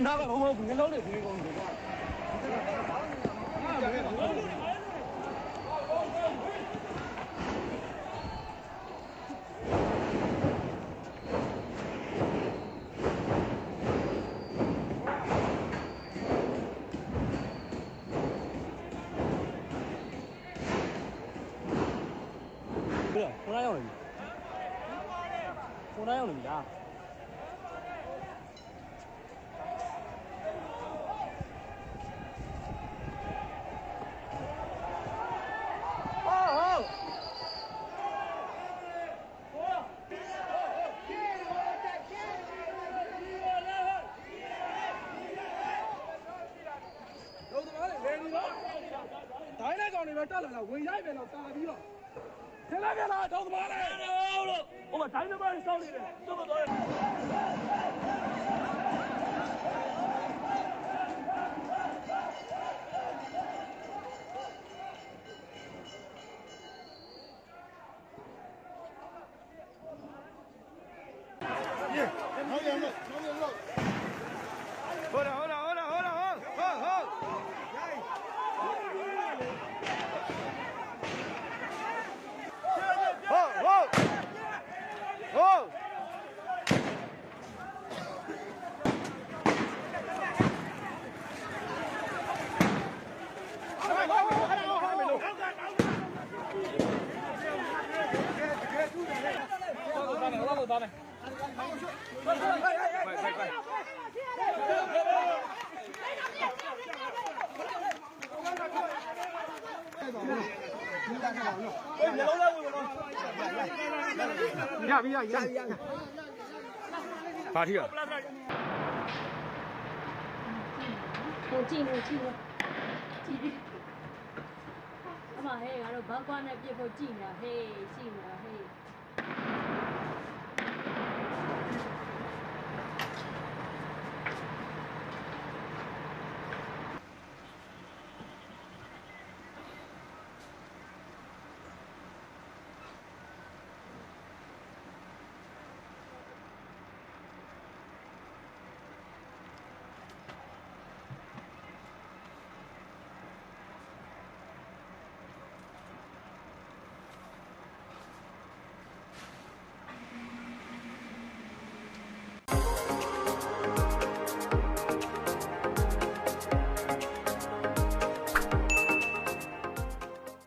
နာကဘောငလုံးလေးဝင်ကုန်တယ်ကွာခုနရောက်နေပြီခုနရောက်နေပြီလားတိုင်းနဲ့ကောင်တွေပဲတက်လာတာဝင်ရိုက်ပြန်တော့တာပြီးတော့ထင်လိုက်ပြန်လားတောင်းသမားလေလို့ဟိုမှာတိုင်းသမားတွေစောင့်နေတယ်သူ့မတော်ရပြီပါထီရဟိုကြည့်အမဟဲ့ငါတို့ဘန်ကွာနဲ့ပြစ်ဖို့ကြည့်နေတာဟေးကြည့်နေတာဟေး